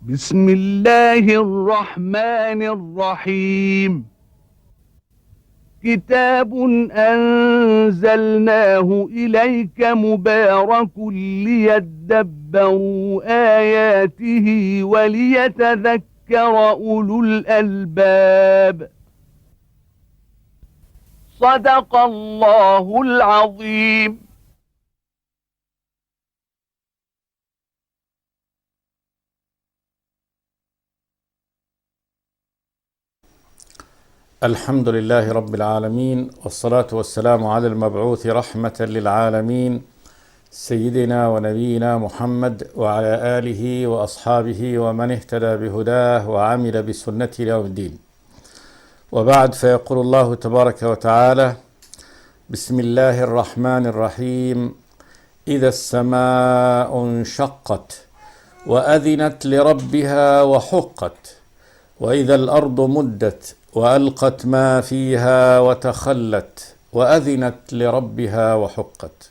بسم الله الرحمن الرحيم. كتاب أنزلناه إليك مبارك ليدبروا آياته وليتذكر أولو الألباب. صدق الله العظيم. الحمد لله رب العالمين، والصلاة والسلام على المبعوث رحمة للعالمين سيدنا ونبينا محمد وعلى آله وأصحابه ومن اهتدى بهداه وعمل بسنته إلى يوم الدين. وبعد، فيقول الله تبارك وتعالى: بسم الله الرحمن الرحيم. إذا السماء انشقت وأذنت لربها وحقت، وإذا الأرض مدت وألقت ما فيها وتخلت وأذنت لربها وحقت.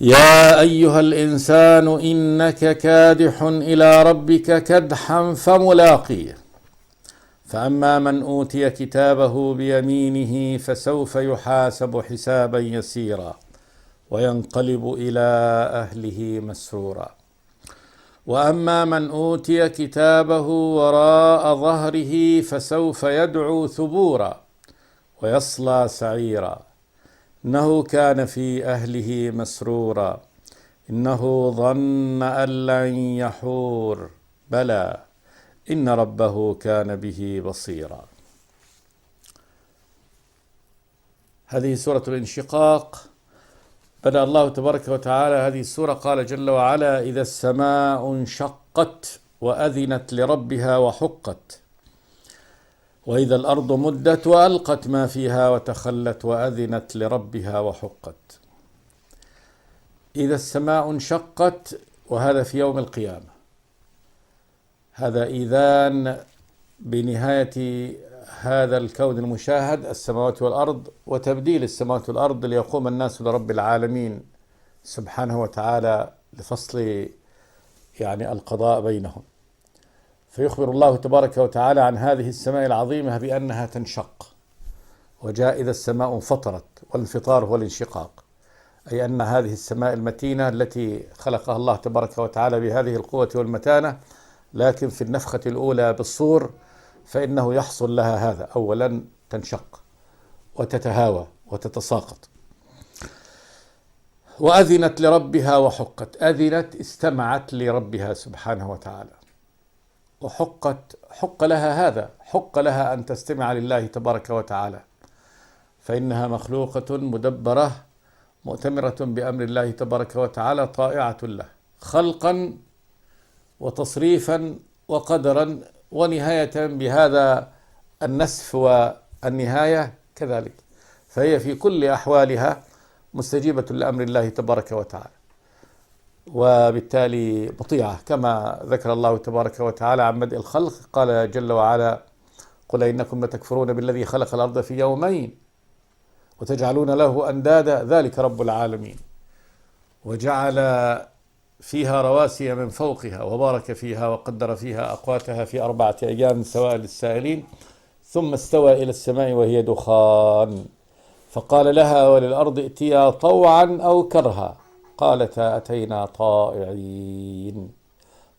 يا أيها الإنسان إنك كادح إلى ربك كدحا فملاقيه. فأما من أوتي كتابه بيمينه فسوف يحاسب حسابا يسيرا وينقلب إلى أهله مسرورا. وأما من أوتي كتابه وراء ظهره فسوف يدعو ثبورا ويصلى سعيرا إنه كان في أهله مسرورا إنه ظن أن لن يحور بلى إن ربه كان به بصيرا. هذه سورة الانشقاق. بدأ الله تبارك وتعالى هذه السورة قال جل وعلا: إذا السماء انشقت وأذنت لربها وحقت، وإذا الأرض مدت وألقت ما فيها وتخلت وأذنت لربها وحقت. إذا السماء انشقت، وهذا في يوم القيامة، هذا إذان بنهاية هذا الكون المشاهد، السماوات والأرض، وتبديل السماوات والأرض ليقوم الناس لرب العالمين سبحانه وتعالى لفصل القضاء بينهم. فيخبر الله تبارك وتعالى عن هذه السماء العظيمة بأنها تنشق، وجاء إذا السماء انفطرت، والانفطار هو الانشقاق، أي أن هذه السماء المتينة التي خلقها الله تبارك وتعالى بهذه القوة والمتانة، لكن في النفخة الأولى بالصور فإنه يحصل لها هذا: أولا تنشق وتتهاوى وتتساقط. وأذنت لربها وحقت. أذنت، استمعت لربها سبحانه وتعالى، وحقت، حق لها هذا، حق لها أن تستمع لله تبارك وتعالى، فإنها مخلوقة مدبرة مؤتمرة بأمر الله تبارك وتعالى، طائعة له خلقا وتصريفا وقدرا ونهاية بهذا النسف والنهاية كذلك. فهي في كل أحوالها مستجيبة لأمر الله تبارك وتعالى، وبالتالي مطيعة، كما ذكر الله تبارك وتعالى عن بدء الخلق. قال جل وعلا: قل إنكم لتكفرون بالذي خلق الأرض في يومين وتجعلون له أندادا ذلك رب العالمين. وجعل فيها رواسي من فوقها وبارك فيها وقدر فيها أقواتها في 4 أيام سواء للسائلين، ثم استوى إلى السماء وهي دخان فقال لها وللأرض ائتيا طوعا أو كرها قالتا أتينا طائعين.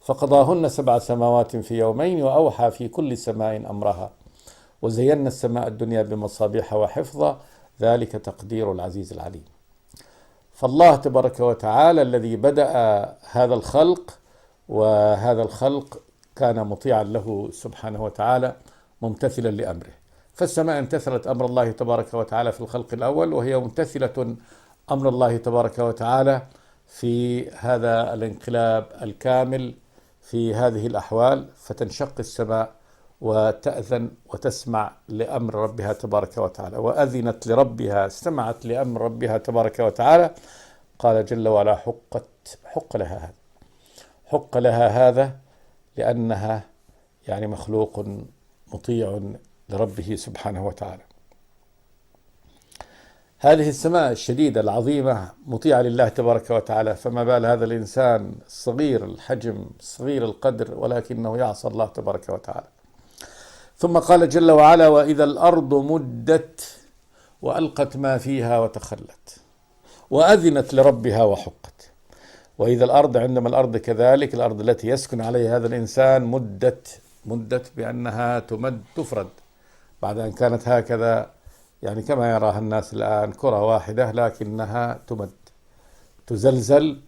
فقضاهن 7 سماوات في يومين وأوحى في كل سماء أمرها وزينا السماء الدنيا بمصابيح وحفظا ذلك تقدير العزيز العليم. فالله تبارك وتعالى الذي بدأ هذا الخلق، وهذا الخلق كان مطيعا له سبحانه وتعالى ممتثلا لأمره. فالسماء امتثلت أمر الله تبارك وتعالى في الخلق الأول، وهي ممتثلة أمر الله تبارك وتعالى في هذا الانقلاب الكامل في هذه الأحوال، فتنشق السماء وتأذن وتسمع لأمر ربها تبارك وتعالى. وأذنت لربها، استمعت لأمر ربها تبارك وتعالى. قال جل وعلا: حق لها هذا، حق لها هذا لأنها مخلوق مطيع لربه سبحانه وتعالى. هذه السماء الشديدة العظيمة مطيعة لله تبارك وتعالى، فما بال هذا الإنسان الصغير الحجم صغير القدر ولكنه يعصى الله تبارك وتعالى. ثم قال جل وعلا: وإذا الأرض مدت وألقت ما فيها وتخلت وأذنت لربها وحقت. وإذا الأرض، عندما الأرض كذلك الأرض التي يسكن عليها هذا الإنسان مدت بأنها تفرد بعد أن كانت هكذا، يعني كما يراها الناس الآن كرة واحدة، لكنها تمد، تزلزل،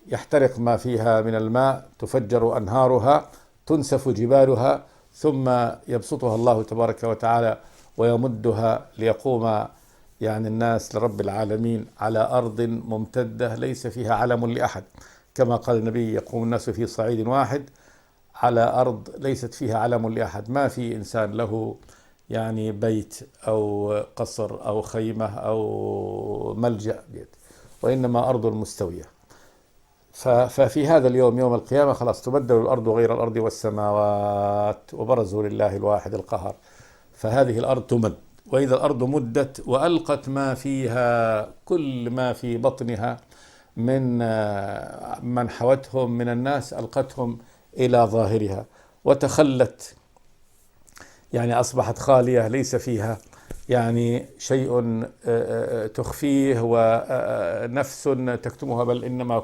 يحترق ما فيها من الماء، تفجر أنهارها، تنسف جبالها، ثم يبسطها الله تبارك وتعالى ويمدها ليقوم يعني الناس لرب العالمين على أرض ممتدة ليس فيها علم لأحد، كما قال النبي: يقوم الناس في صعيد واحد على أرض ليست فيها علم لأحد، ما في إنسان له يعني بيت أو قصر أو خيمة أو ملجأ، وإنما أرض مستوية. ففي هذا اليوم، يوم القيامة، خلاص تبدل الأرض غير الأرض والسماوات وبرزوا لله الواحد القهار. فهذه الأرض تمد. وإذا الأرض مدت وألقت ما فيها، كل ما في بطنها من حوتهم من الناس ألقتهم إلى ظاهرها، وتخلت، يعني أصبحت خالية ليس فيها يعني شيء تخفيه ونفس تكتمها، بل إنما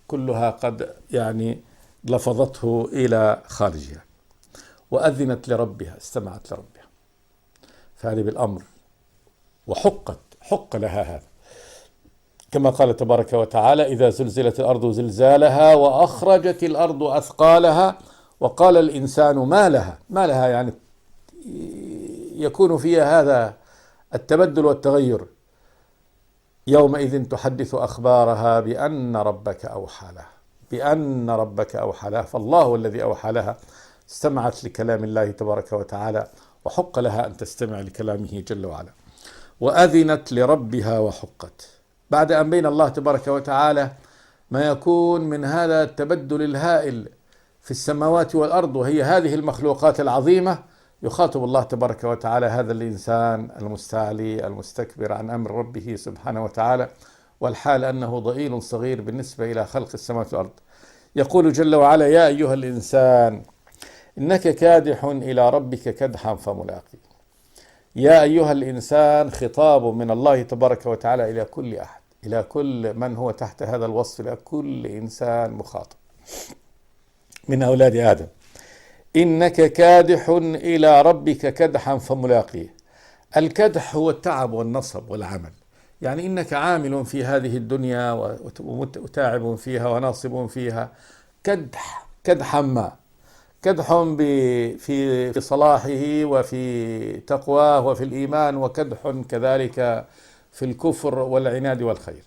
كلها قد يعني لفظته إلى خارجها. وأذنت لربها، استمعت لربها، فهذه بالأمر، حق لها هذا، كما قال تبارك وتعالى: إذا زلزلت الأرض زلزالها وأخرجت الأرض أثقالها وقال الإنسان ما لها، يعني يكون فيها هذا التبدل والتغير. يومئذ تحدث أخبارها بأن ربك أوحى لها، فالله الذي أوحى لها، استمعت لكلام الله تبارك وتعالى، وحق لها أن تستمع لكلامه جل وعلا. وأذنت لربها وحقت، بعد أن بين الله تبارك وتعالى ما يكون من هذا التبدل الهائل في السماوات والأرض، وهي هذه المخلوقات العظيمة، يخاطب الله تبارك وتعالى هذا الإنسان المستعلي المستكبر عن أمر ربه سبحانه وتعالى، والحال أنه ضئيل صغير بالنسبة إلى خلق السماوات والأرض. يقول جل وعلا: يا أيها الإنسان إنك كادح إلى ربك كدحا فملاقيه. يا أيها الإنسان خطاب من الله تبارك وتعالى إلى كل أحد، إلى كل من هو تحت هذا الوصف، إلى كل إنسان مخاطب من أولاد آدم. إنك كادح إلى ربك كدحا فملاقيه. الكدح هو التعب والنصب والعمل، يعني إنك عامل في هذه الدنيا وتاعب فيها وناصب فيها، كدحا ما، كدح في صلاحه وفي تقواه وفي الإيمان، وكدح كذلك في الكفر والعناد والخير.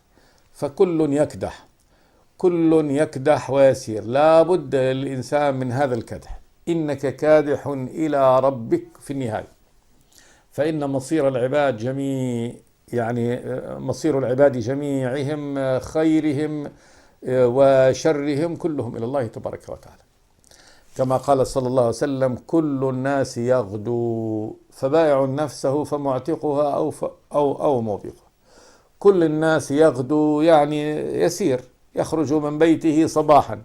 فكل يكدح ويسير، لا بد للإنسان من هذا الكدح. إنك كادح إلى ربك في النهاية، فإن مصير العباد مصير العباد جميعهم، خيرهم وشرهم، كلهم إلى الله تبارك وتعالى، كما قال صلى الله عليه وسلم: كل الناس يغدو فبائع نفسه فمعتقها أو موبقها. كل الناس يغدو، يعني يسير، يخرج من بيته صباحا،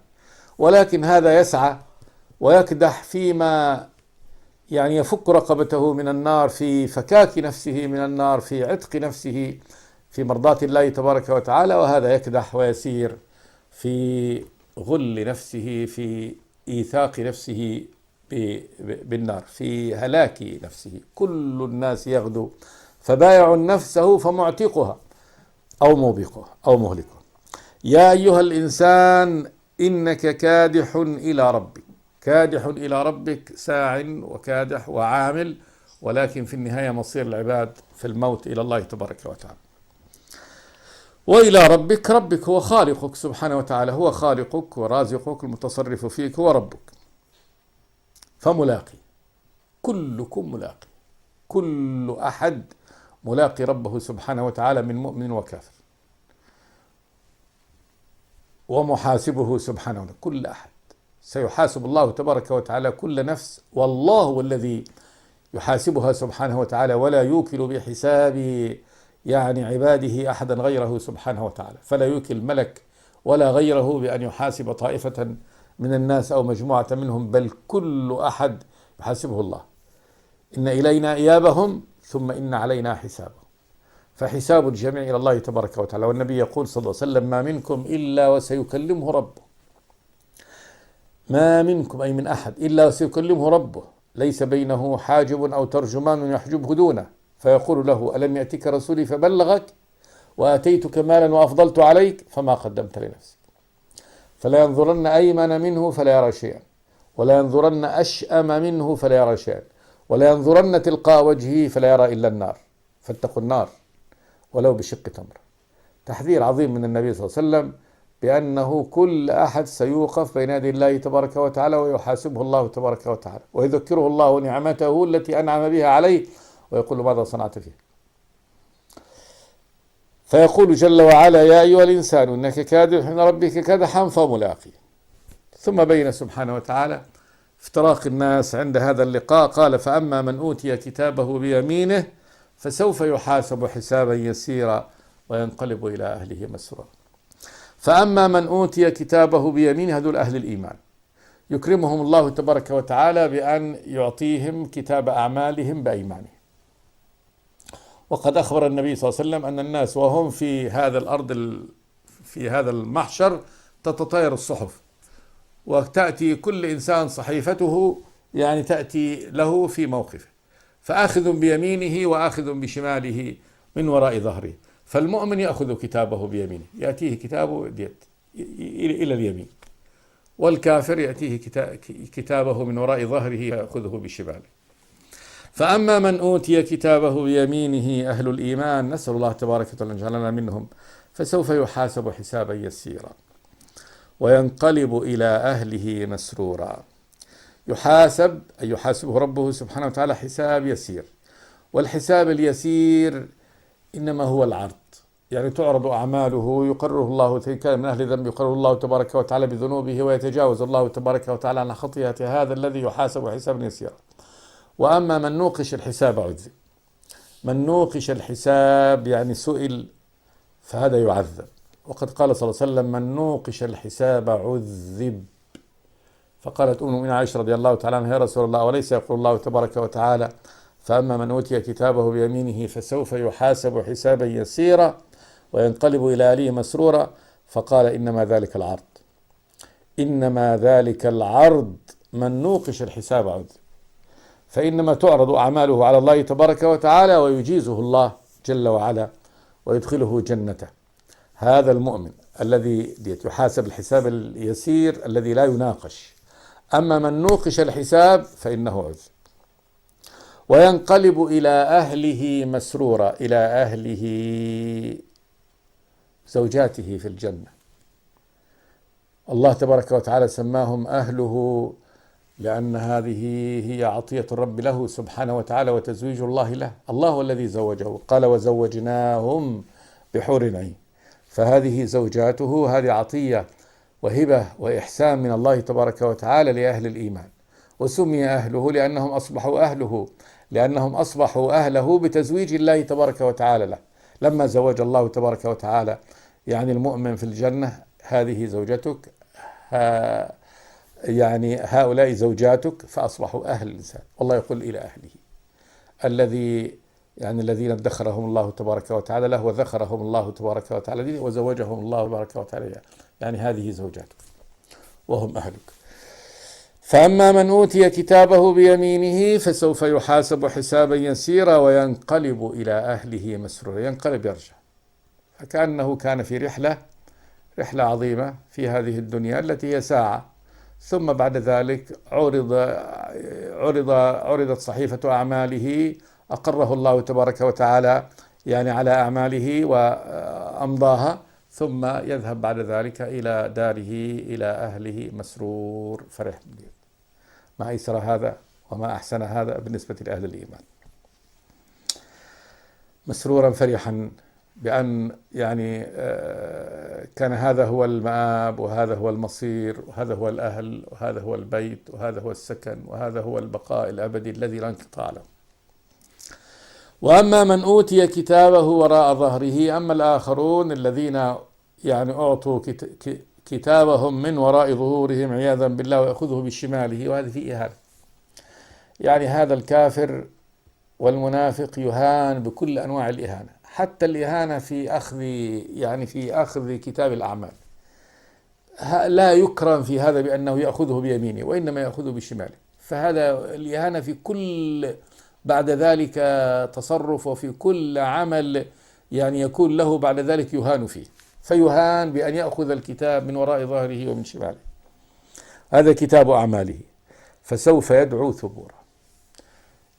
ولكن هذا يسعى ويكدح فيما يعني يفك رقبته من النار، في فكاك نفسه من النار، في عتق نفسه في مرضاة الله تبارك وتعالى، وهذا يكدح ويسير في غل نفسه، في إيثاق نفسه بالنار، في هلاك نفسه. كل الناس يغدو فبائع نفسه فمعتقها أو موبقها أو مهلكها. يا أيها الإنسان إنك كادح إلى ربك، ساع وكادح وعامل، ولكن في النهاية مصير العباد في الموت إلى الله تبارك وتعالى. وإلى ربك هو خالقك سبحانه وتعالى، هو خالقك ورازقك، المتصرف فيك هو ربك. فملاقي، كلكم ملاقي، كل أحد ملاقي ربه سبحانه وتعالى من مؤمن وكافر، ومحاسبه سبحانه وتعالى. كل أحد سيحاسب الله تبارك وتعالى كل نفس، والله هو الذي يحاسبها سبحانه وتعالى، ولا يوكل بحساب يعني عباده أحدا غيره سبحانه وتعالى، فلا يوكل ملك ولا غيره بأن يحاسب طائفة من الناس أو مجموعة منهم، بل كل أحد يحاسبه الله. إن إلينا إيابهم ثم إن علينا حسابهم، فحساب الجميع إلى الله تبارك وتعالى. والنبي يقول صلى الله عليه وسلم: ما منكم إلا وسيكلمه ربه، ما منكم أي من أحد إلا وسيكلمه ربه، ليس بينه حاجب أو ترجمان يحجبه دونه، فيقول له: ألم يأتك رسولي فبلغك وآتيتك مالا وأفضلت عليك فما قدمت لنفسك. فلا ينظرن أيمن منه فلا يرى شيئا، ولا ينظرن أشأم منه فلا يرى شيئا، ولا ينظرن تلقاء وجهه فلا يرى إلا النار، فاتقوا النار ولو بشق تمر. تحذير عظيم من النبي صلى الله عليه وسلم بأنه كل أحد سيوقف بين يدي الله تبارك وتعالى ويحاسبه الله تبارك وتعالى، ويذكره الله نعمته التي أنعم بها عليه، ويقول: ماذا صنعت فيه؟ فيقول جل وعلا: يا أيها الإنسان إنك كادح إلى ربك كدحا فملاقيه. ثم بين سبحانه وتعالى افتراق الناس عند هذا اللقاء، قال: فأما من أوتي كتابه بيمينه فسوف يحاسب حسابا يسيرا وينقلب إلى أهله مسرورا. فأما من أوتي كتابه بيمينه، هذول أهل الإيمان، يكرمهم الله تبارك وتعالى بأن يعطيهم كتاب أعمالهم بأيمانهم. وقد أخبر النبي صلى الله عليه وسلم أن الناس وهم في هذا الأرض في هذا المحشر تتطاير الصحف، وتأتي كل إنسان صحيفته، يعني تأتي له في موقفه، فآخذ بيمينه وآخذ بشماله من وراء ظهره. فالمؤمن يأخذ كتابه بيمينه، يأتيه كتابه إلى اليمين، والكافر يأتيه كتابه من وراء ظهره يأخذه بشماله. فأما من أوتي كتابه بيمينه أهل الإيمان، نسأل الله تبارك وتعالى أن يجعلنا منهم، فسوف يحاسب حسابا يسيرا وينقلب إلى أهله مسرورا. يحاسب أي يحاسبه ربه سبحانه وتعالى حساب يسير، والحساب اليسير إنما هو العرض، يعني تعرض أعماله، يقرره الله، إن كان من أهل الذنب يقرره الله تبارك وتعالى بذنوبه، ويتجاوز الله تبارك وتعالى عن خطيئة هذا الذي يحاسب حسابا يسيرا. وأما من نوقش الحساب عذب، من نوقش الحساب يعني سئل، فهذا يعذب. وقد قال صلى الله عليه وسلم: من نوقش الحساب عذب. فقالت أم المؤمنين عائشة رضي الله تعالى عنها: يا رسول الله، وليس يقول الله تبارك وتعالى: فأما من أوتي كتابه بيمينه فسوف يحاسب حسابا يسيرا وينقلب إلى أهله مسرورا؟ فقال: إنما ذلك العرض، إنما ذلك العرض، من نوقش الحساب عذب، فإنما تعرض أعماله على الله تبارك وتعالى ويجيزه الله جل وعلا ويدخله جنته. هذا المؤمن الذي يحاسب الحساب اليسير الذي لا يناقش. أما من نوقش الحساب فإنه عذب. وينقلب إلى أهله مسرورا، إلى أهله زوجاته في الجنة. الله تبارك وتعالى سماهم أهله لأن هذه هي عطية الرب له سبحانه وتعالى وتزويج الله له، الله الذي زوجه، قال: وزوجناهم بحور عين. فهذه زوجاته، هذه عطية وهبة وإحسان من الله تبارك وتعالى لأهل الإيمان. وسمي أهله لأنهم أصبحوا أهله، لأنهم أصبحوا أهله بتزويج الله تبارك وتعالى له. لما زوج الله تبارك وتعالى يعني المؤمن في الجنة: هذه زوجتك، يعني هؤلاء زوجاتك، فأصبحوا أهل الإنسان. والله يقول: إلى أهله، الذين ادخرهم الله تبارك وتعالى له، وذخرهم الله تبارك وتعالى له، وزوجهم الله تبارك وتعالى، يعني هذه زوجاتك وهم أهلك. فأما من أوتي كتابه بيمينه فسوف يحاسب حسابا يسيرا وينقلب إلى أهله مسرورا. ينقلب، يرجع، فكأنه كان في رحلة عظيمة في هذه الدنيا التي هي ساعة، ثم بعد ذلك عرضت صحيفة أعماله، أقره الله تبارك وتعالى يعني على أعماله وأمضاها، ثم يذهب بعد ذلك إلى داره إلى أهله مسرور فرح. ما أيسر هذا وما أحسن هذا بالنسبة لأهل الإيمان. مسرورا فرحا بأن يعني كان هذا هو المآب، وهذا هو المصير، وهذا هو الأهل، وهذا هو البيت، وهذا هو السكن، وهذا هو البقاء الأبدي الذي لا انقطاع له. وأما من أوتي كتابه وراء ظهره، أما الآخرون الذين يعني أعطوا كتابهم من وراء ظهورهم عياذا بالله ويأخذه بشماله، وهذه في إهانة. يعني هذا الكافر والمنافق يهان بكل أنواع الإهانة، حتى الإهانة في أخذ كتاب الأعمال. لا يكرم في هذا بأنه يأخذه بيمينه، وإنما يأخذه بشماله. فهذا الإهانة في كل بعد ذلك تصرف، وفي كل عمل يعني يكون له بعد ذلك يهان فيه، فيهان بأن يأخذ الكتاب من وراء ظهره ومن شماله. هذا كتاب أعماله، فسوف يدعو ثبورا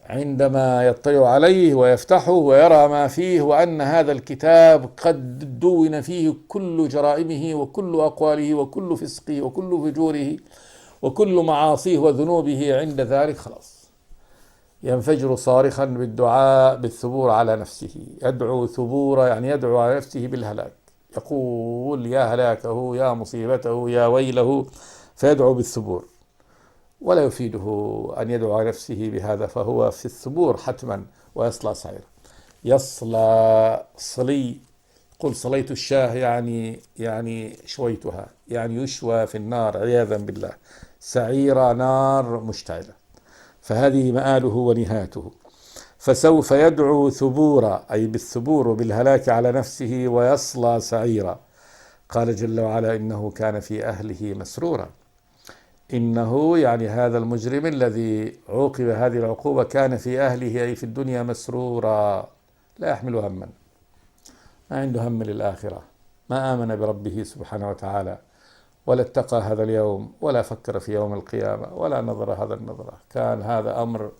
عندما يطلع عليه ويفتحه ويرى ما فيه، وأن هذا الكتاب قد دون فيه كل جرائمه وكل أقواله وكل فسقه وكل فجوره وكل معاصيه وذنوبه. عند ذلك خلاص ينفجر صارخا بالدعاء بالثبور على نفسه. يدعو ثبورا يعني يدعو على نفسه بالهلاك، يقول يا هلاكه يا مصيبته يا ويله، فيدعو بالثبور. ولا يفيده أن يدعو على نفسه بهذا، فهو في الثبور حتما ويصلى سعيرا. يصلى صلي، قل صليت الشاه يعني شويتها، يعني يشوى في النار عياذا بالله. سعيرة نار مشتعلة، فهذه مآله ونهايته. فسوف يدعو ثبورا أي بالثبور وبالهلاك على نفسه، ويصلى سعيرا. قال جل وعلا إنه كان في أهله مسرورا. إنه يعني هذا المجرم الذي عوقب هذه العقوبة كان في أهله أي في الدنيا مسرورا، لا يحمل هما، ما عنده هم للآخرة، ما آمن بربه سبحانه وتعالى، ولا اتقى هذا اليوم، ولا فكر في يوم القيامة، ولا نظر هذا النظرة. كان هذا أمر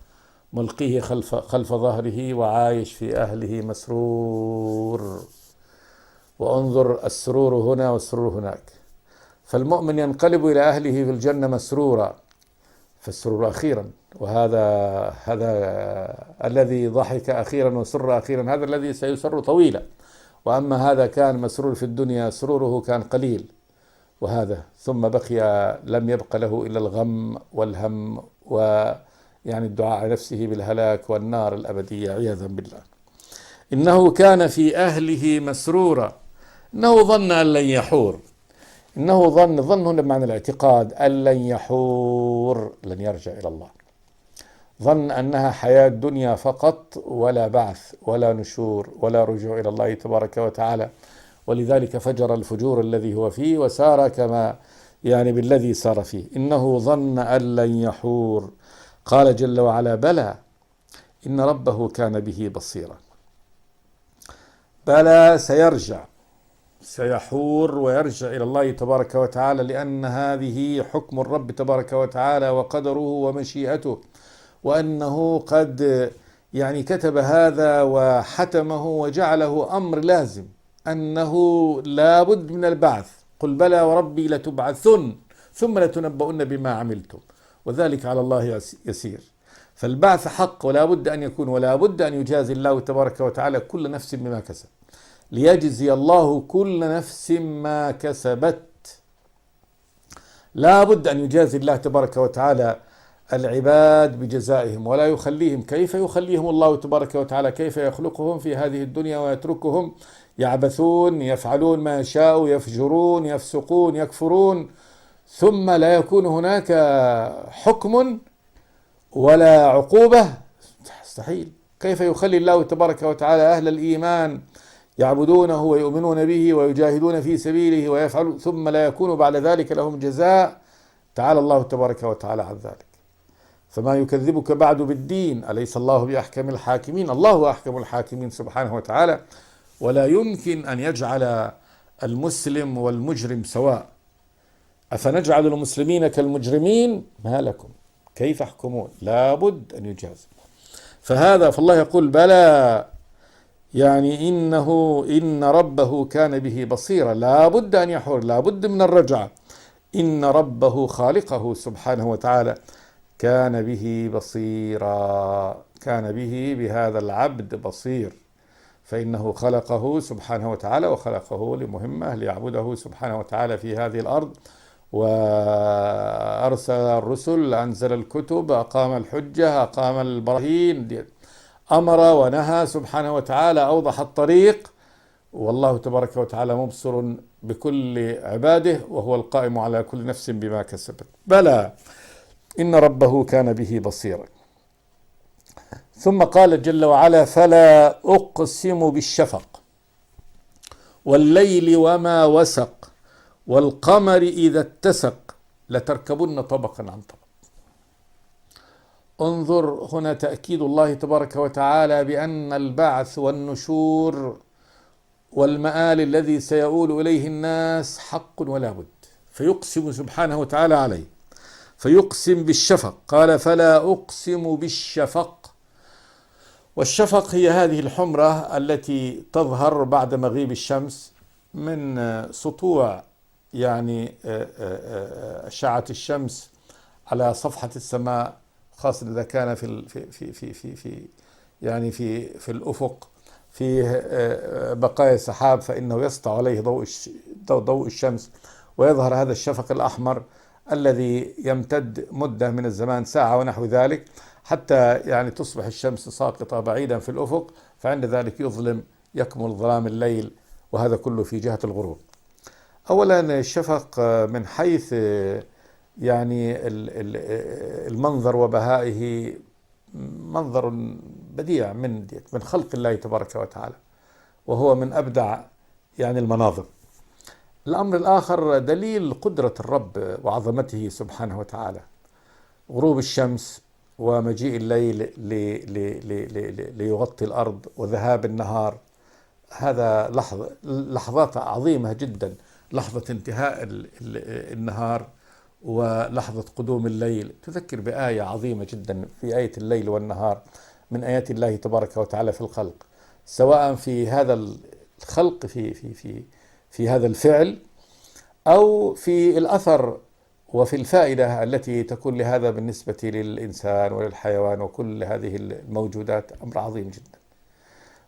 ملقيه خلف ظهره، وعايش في أهله مسرور. وانظر السرور هنا والسرور هناك. فالمؤمن ينقلب إلى أهله في الجنة مسرورا، فالسرور أخيرا، وهذا الذي ضحك أخيرا وسر أخيرا، هذا الذي سيسر طويلا. وأما هذا كان مسرور في الدنيا، سروره كان قليل، وهذا ثم بقي لم يبق له إلا الغم والهم، ويعني الدعاء على نفسه بالهلاك والنار الأبدية عياذا بالله. إنه كان في أهله مسرورا. إنه ظن أن لن يحور. إنه ظن هنا بمعنى الاعتقاد أن لن يحور، لن يرجع إلى الله. ظن أنها حياة دنيا فقط، ولا بعث ولا نشور ولا رجوع إلى الله تبارك وتعالى. ولذلك فجر الفجور الذي هو فيه، وسار كما يعني بالذي سار فيه. إنه ظن أن لن يحور. قال جل وعلا بلى إن ربه كان به بصيرا. بلى سيرجع، سيحور ويرجع إلى الله تبارك وتعالى، لأن هذه حكم الرب تبارك وتعالى وقدره ومشيئته، وأنه قد يعني كتب هذا وحتمه وجعله أمر لازم، أنه لا بد من البعث. قل بلى وربي لتبعثن ثم لتنبؤن بما عملتم وذلك على الله يسير. فالبعث حق ولا بد أن يكون، ولا بد أن يجازي الله تبارك وتعالى كل نفس بما كسب، ليجزي الله كل نفس ما كسبت. لا بد أن يجازي الله تبارك وتعالى العباد بجزائهم، ولا يخليهم. كيف يخليهم الله تبارك وتعالى؟ كيف يخلقهم في هذه الدنيا ويتركهم يعبثون، يفعلون ما يشاء، يفجرون، يفسقون، يكفرون، ثم لا يكون هناك حكم ولا عقوبة؟ مستحيل. كيف يخلي الله تبارك وتعالى أهل الإيمان يعبدونه ويؤمنون به ويجاهدون في سبيله ويفعلون، ثم لا يكون بعد ذلك لهم جزاء؟ تعالى الله تبارك وتعالى عن ذلك. فما يكذبك بعد بالدين؟ أليس الله بأحكم الحاكمين؟ الله أحكم الحاكمين سبحانه وتعالى. ولا يمكن أن يجعل المسلم والمجرم سواء. أفنجعل المسلمين كالمجرمين؟ ما لكم كيف يحكمون؟ لابد أن يجازى. فالله يقول بلى، يعني إن ربه كان به بصيرا. لابد أن يحور، لابد من الرجعة. إن ربه خالقه سبحانه وتعالى كان به بصيرا، كان به بهذا العبد بصير، فإنه خلقه سبحانه وتعالى، وخلقه لمهمة ليعبده سبحانه وتعالى في هذه الأرض، وأرسل الرسل، أنزل الكتب، أقام الحجة، أقام البراهين، أمر ونهى سبحانه وتعالى، أوضح الطريق، والله تبارك وتعالى مبصر بكل عباده، وهو القائم على كل نفس بما كسبت. بلى إن ربه كان به بصيرا. ثم قال جل وعلا: فلا أقسم بالشفق والليل وما وسق والقمر إذا اتسق لتركبن طبقا عن طبق. انظر هنا تأكيد الله تبارك وتعالى بأن البعث والنشور والمآل الذي سيؤول إليه الناس حق ولا بد، فيقسم سبحانه وتعالى عليه، فيقسم بالشفق. قال: فلا أقسم بالشفق. والشفق هي هذه الحمرة التي تظهر بعد مغيب الشمس من سطوع يعني أشعة الشمس على صفحة السماء، خاصة إذا كان في الأفق فيه بقايا سحاب، فإنه يسطع عليه ضوء الشمس، ويظهر هذا الشفق الأحمر الذي يمتد مدة من الزمان، ساعة ونحو ذلك، حتى يعني تصبح الشمس ساقطة بعيدا في الأفق، فعند ذلك يظلم، يكمل ظلام الليل، وهذا كله في جهة الغروب. أولا الشفق من حيث يعني المنظر وبهائه منظر بديع من خلق الله تبارك وتعالى، وهو من أبدع يعني المناظر. الأمر الآخر دليل قدرة الرب وعظمته سبحانه وتعالى، غروب الشمس ومجيء الليل ليغطي الأرض، وذهاب النهار. هذا لحظات عظيمة جدا، لحظة انتهاء النهار ولحظة قدوم الليل، تذكر بآية عظيمة جدا في آية الليل والنهار من آيات الله تبارك وتعالى في الخلق، سواء في هذا الخلق في هذا الفعل، أو في الأثر وفي الفائدة التي تكون لهذا بالنسبة للإنسان وللحيوان وكل هذه الموجودات. أمر عظيم جدا.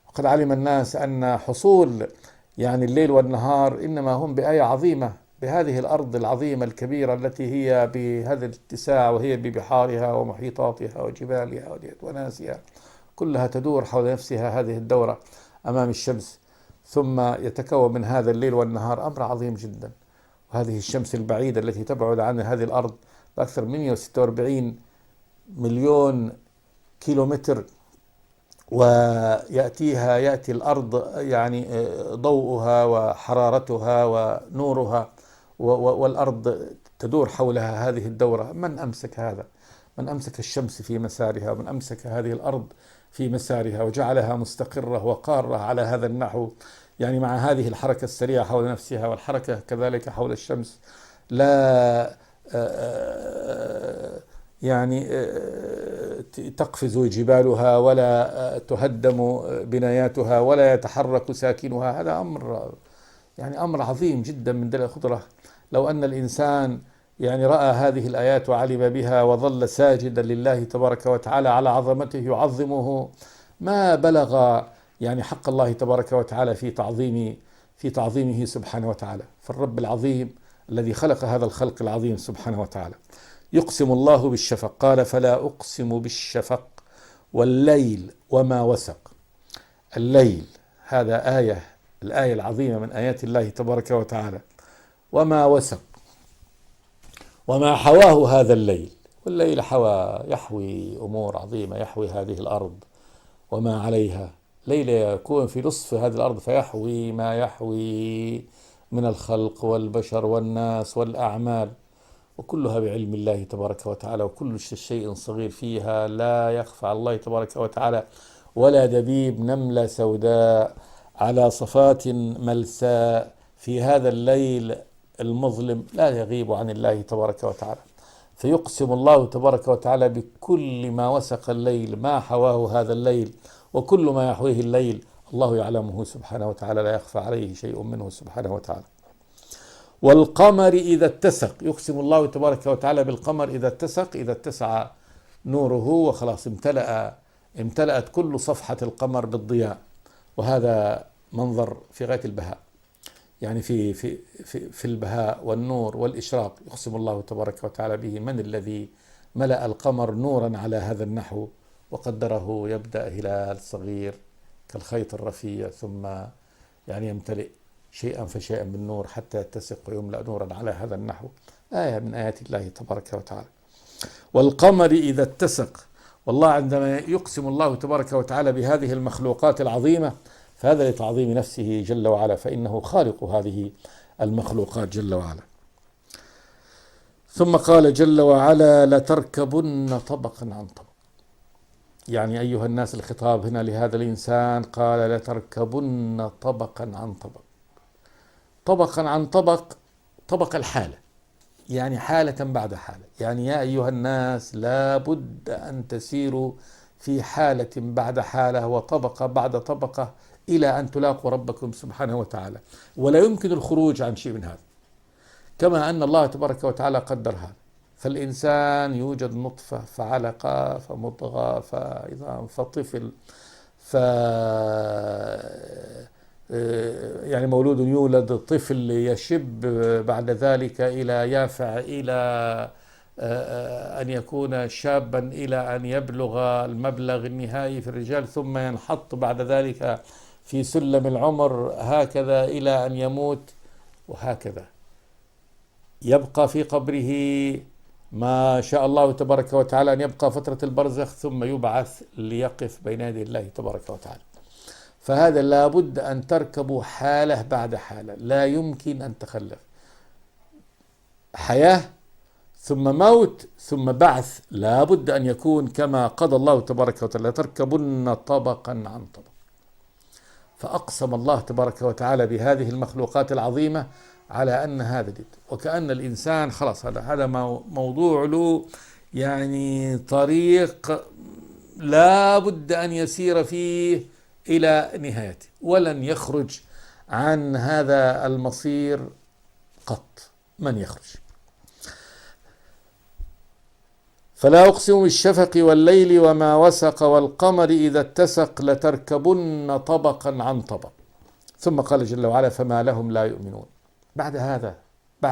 وقد علم الناس أن حصول يعني الليل والنهار إنما هم بآية عظيمة بهذه الأرض العظيمة الكبيرة التي هي بهذا الاتساع، وهي ببحارها ومحيطاتها وجبالها وناسها، كلها تدور حول نفسها هذه الدورة أمام الشمس، ثم يتكون من هذا الليل والنهار. أمر عظيم جدا. وهذه الشمس البعيدة التي تبعد عن هذه الأرض بأكثر من 146 مليون كيلومتر، يأتي الأرض يعني ضوءها وحرارتها ونورها، والأرض تدور حولها هذه الدورة. من أمسك هذا؟ من أمسك الشمس في مسارها، ومن أمسك هذه الأرض في مسارها وجعلها مستقرة وقارة على هذا النحو، يعني مع هذه الحركة السريعة حول نفسها والحركة كذلك حول الشمس، لا يعني تقفز جبالها ولا تهدم بناياتها ولا يتحرك ساكنها. هذا أمر عظيم جدا من دليل القدرة. لو أن الإنسان يعني رأى هذه الآيات وعلم بها وظل ساجدا لله تبارك وتعالى على عظمته يعظمه، ما بلغ يعني حق الله تبارك وتعالى في تعظيمه سبحانه وتعالى. فالرب العظيم الذي خلق هذا الخلق العظيم سبحانه وتعالى يقسم الله بالشفق. قال: فلا أقسم بالشفق والليل وما وسق. الليل هذا الآية العظيمة من آيات الله تبارك وتعالى. وما وسق، وما حواه هذا الليل. والليل يحوي أمور عظيمة، يحوي هذه الأرض وما عليها. ليل يكون في نصف هذه الأرض فيحوي ما يحوي من الخلق والبشر والناس والأعمال، وكلها بعلم الله تبارك وتعالى، وكل شيء صغير فيها لا يخفى على الله تبارك وتعالى ولا دبيب نملة سوداء على صفات ملساء في هذا الليل المظلم لا يغيب عن الله تبارك وتعالى. فيقسم الله تبارك وتعالى بكل ما وسق الليل، ما حواه هذا الليل وكل ما يحويه الليل، الله يعلمه سبحانه وتعالى، لا يخفى عليه شيء منه سبحانه وتعالى. والقمر إذا اتسق، يقسم الله تبارك وتعالى بالقمر إذا اتسق، إذا اتسع نوره وخلاص امتلأت كل صفحة القمر بالضياء، وهذا منظر في غاية البهاء، يعني في البهاء والنور والإشراق يقسم الله تبارك وتعالى به. من الذي ملأ القمر نورا على هذا النحو وقدره يبدأ هلال صغير كالخيط الرفيع، ثم يعني يمتلئ شيئا فشيئا بالنور حتى يتسق ويملأ نورا على هذا النحو. آية من آيات الله تبارك وتعالى. والقمر إذا اتسق، والله عندما يقسم الله تبارك وتعالى بهذه المخلوقات العظيمة فهذا لتعظيم نفسه جل وعلا، فإنه خالق هذه المخلوقات جل وعلا. ثم قال جل وعلا: لتركبن طبقا عن طبق. يعني أيها الناس، الخطاب هنا لهذا الإنسان، قال: لتركبن طبقا عن طبق. طبقا عن طبق، طبق الحالة، يعني حالة بعد حالة. يعني يا أيها الناس لا بد أن تسيروا في حالة بعد حالة وطبقة بعد طبقة إلى أن تلاقوا ربكم سبحانه وتعالى، ولا يمكن الخروج عن شيء من هذا، كما أن الله تبارك وتعالى قدر هذا. فالإنسان يوجد نطفة، فعلقة، فمضغة، فعظام، فطفل، يعني مولود يولد، طفل يشب، بعد ذلك إلى يافع، إلى أن يكون شابا، إلى أن يبلغ المبلغ النهائي في الرجال، ثم ينحط بعد ذلك في سلم العمر هكذا إلى أن يموت، وهكذا يبقى في قبره ما شاء الله تبارك وتعالى أن يبقى فترة البرزخ، ثم يبعث ليقف بين يدي الله تبارك وتعالى. فهذا لابد أن تركبوا حالة بعد حالة، لا يمكن أن تخلف. حياة ثم موت ثم بعث، لابد أن يكون كما قضى الله تبارك وتعالى: تركبن طبقا عن طبق. فأقسم الله تبارك وتعالى بهذه المخلوقات العظيمة على أن هذا جد، وكأن الإنسان خلاص هذا موضوع له يعني طريق لا بد أن يسير فيه إلى نهايته، ولن يخرج عن هذا المصير قط من يخرج. فلا أقسم بالشفق والليل وما وسق والقمر إذا اتسق لتركبن طبقا عن طبق. ثم قال جل وعلا: فما لهم لا يؤمنون. بعد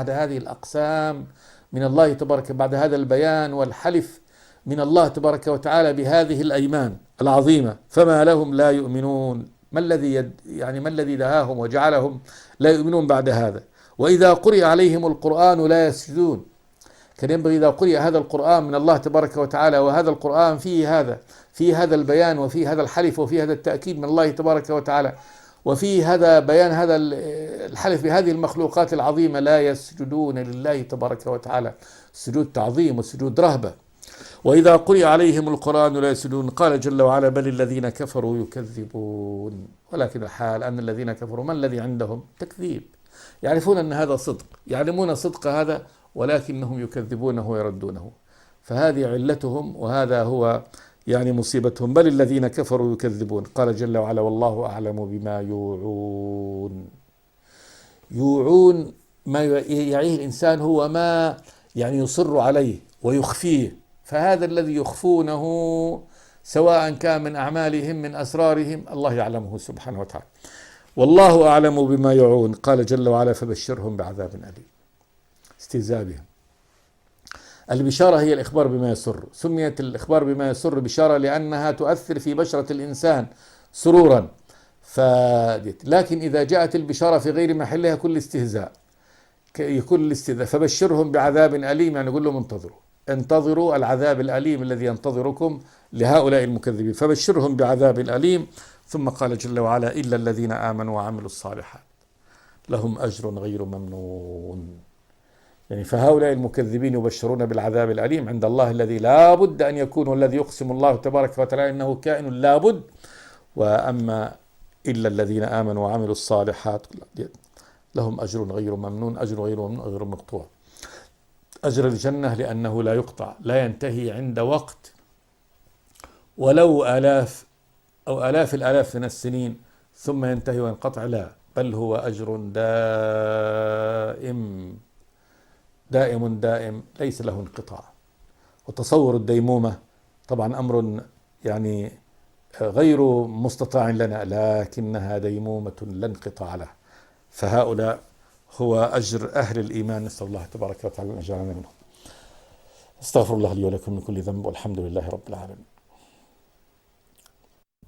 هذه الأقسام من الله تبارك، بعد هذا البيان والحلف من الله تبارك وتعالى بهذه الأيمان العظيمة، فما لهم لا يؤمنون. ما الذي دهاهم وجعلهم لا يؤمنون بعد هذا؟ وإذا قرئ عليهم القرآن لا يسجدون. كان ينبغي إذا قرئ هذا القرآن من الله تبارك وتعالى، وهذا القرآن فيه هذا البيان، وفيه هذا الحلف، وفيه هذا التأكيد من الله تبارك وتعالى، وفي هذا بيان هذا الحلف بهذه المخلوقات العظيمة، لا يسجدون لله تبارك وتعالى سجود تعظيم وسجود رهبة. وإذا قرئ عليهم القرآن لا يسجدون. قال جل وعلا: بل الذين كفروا يكذبون. ولكن الحال أن الذين كفروا ما الذي عندهم؟ تكذيب. يعرفون أن هذا صدق، يعلمون صدق هذا، ولكنهم يكذبونه ويردونه. فهذه علتهم، وهذا هو يعني مصيبتهم. بل الذين كفروا يكذبون. قال جل وعلا: والله أعلم بما يوعون. يوعون ما يعيه الإنسان هو ما يعني يصر عليه ويخفيه، فهذا الذي يخفونه سواء كان من أعمالهم من أسرارهم الله يعلمه سبحانه وتعالى. والله أعلم بما يوعون. قال جل وعلا: فبشرهم بعذاب أليم. استهزاء بهم. البشارة هي الإخبار بما يسر. سميت الإخبار بما يسر بشارة لأنها تؤثر في بشرة الإنسان سرورا، لكن إذا جاءت البشارة في غير محلها يكون الاستهزاء. فبشرهم بعذاب أليم، يعني يقول لهم انتظروا العذاب الأليم الذي ينتظركم لهؤلاء المكذبين. فبشرهم بعذاب أليم. ثم قال جل وعلا: إلا الذين آمنوا وعملوا الصالحات لهم أجر غير ممنون. يعني فهؤلاء المكذبين يبشرون بالعذاب الأليم عند الله الذي لا بد أن يكون، والذي يقسم الله تبارك وتعالى إنه كائن لا بد. وأما إلا الذين آمنوا وعملوا الصالحات لهم أجر غير ممنون. أجر غير ممنون، غير مقطوع. أجر الجنة لأنه لا يقطع، لا ينتهي عند وقت ولو آلاف أو آلاف الآلاف من السنين ثم ينتهي وينقطع، لا، بل هو أجر دائم دائم دائم ليس له انقطاع. وتصور الديمومة طبعا أمر يعني غير مستطاع لنا، لكنها ديمومة لا انقطاع لها. فهؤلاء هو أجر أهل الإيمان، نسأل الله تبارك وتعالى أن يجعلنا منهم. استغفر الله لي ولكم من كل ذنب، والحمد لله رب العالمين.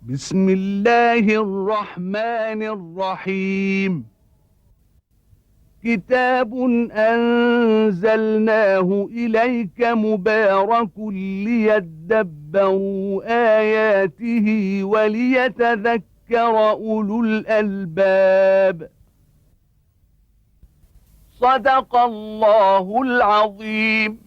بسم الله الرحمن الرحيم كتاب أنزلناه إليك مبارك ليدبروا آياته وليتذكر أولو الألباب صدق الله العظيم.